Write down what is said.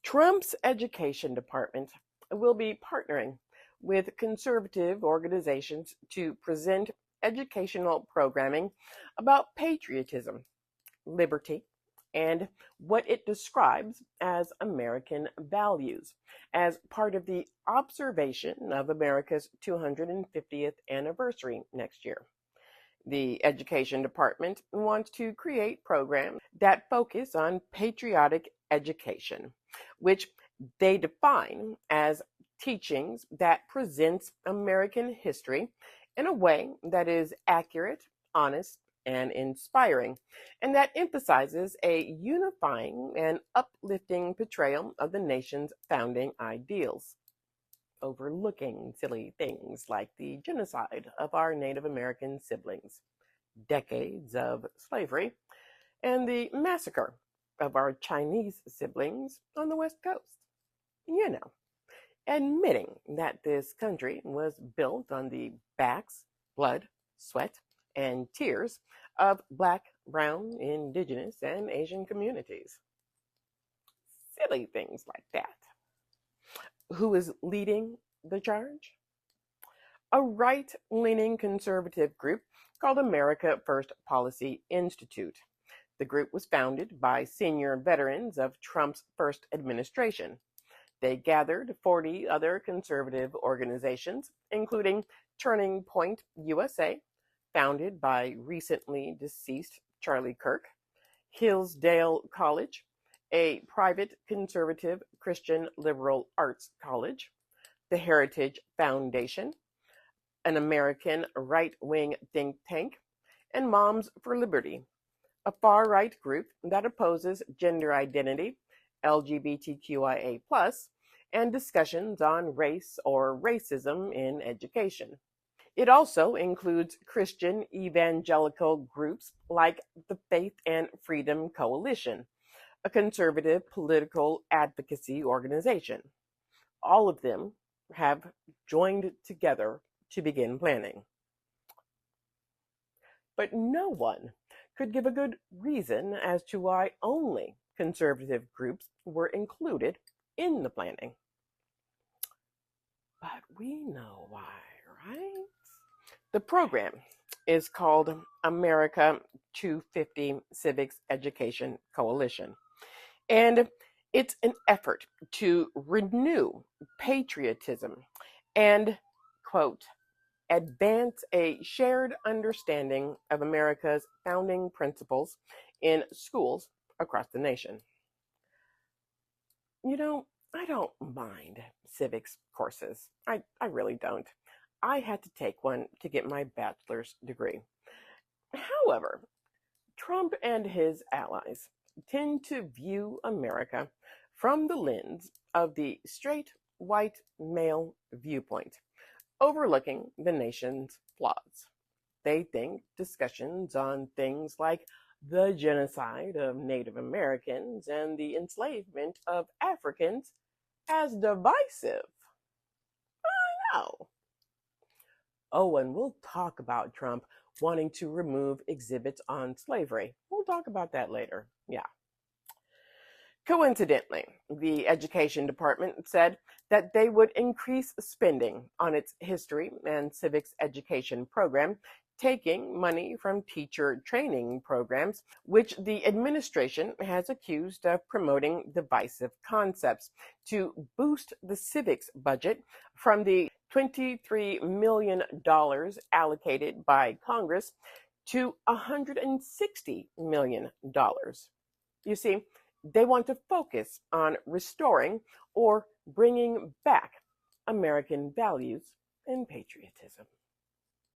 Trump's education department will be partnering with conservative organizations to present educational programming about patriotism, liberty, and what it describes as American values as part of the observation of America's 250th anniversary next year. The Education Department wants to create programs that focus on patriotic education, which they define as teachings that presents American history in a way that is accurate, honest, and inspiring, and that emphasizes a unifying and uplifting portrayal of the nation's founding ideals, overlooking silly things like the genocide of our Native American siblings, decades of slavery, and the massacre of our Chinese siblings on the West Coast. You know, admitting that this country was built on the backs, blood, sweat, and tears of Black, Brown, Indigenous, and Asian communities. Silly things like that. Who is leading the charge? A right-leaning conservative group called America First Policy Institute. The group was founded by senior veterans of Trump's first administration. They gathered 40 other conservative organizations, including Turning Point USA, founded by recently deceased Charlie Kirk, Hillsdale College, a private conservative Christian liberal arts college, the Heritage Foundation, an American right-wing think tank, and Moms for Liberty, a far-right group that opposes gender identity, LGBTQIA+, and discussions on race or racism in education. It also includes Christian evangelical groups like the Faith and Freedom Coalition, a conservative political advocacy organization. All of them have joined together to begin planning. But no one could give a good reason as to why only conservative groups were included in the planning. But we know why, right? The program is called America 250 Civics Education Coalition, and it's an effort to renew patriotism and, quote, advance a shared understanding of America's founding principles in schools across the nation. You know, I don't mind civics courses. I really don't. I had to take one to get my bachelor's degree. However, Trump and his allies tend to view America from the lens of the straight white male viewpoint, overlooking the nation's flaws. They think discussions on things like the genocide of Native Americans and the enslavement of Africans as divisive. I know. Oh, and we'll talk about Trump wanting to remove exhibits on slavery. We'll talk about that later. Yeah. Coincidentally, the Education Department said that they would increase spending on its history and civics education program, taking money from teacher training programs, which the administration has accused of promoting divisive concepts, to boost the civics budget from the $23 million allocated by Congress to $160 million. You see, they want to focus on restoring or bringing back American values and patriotism.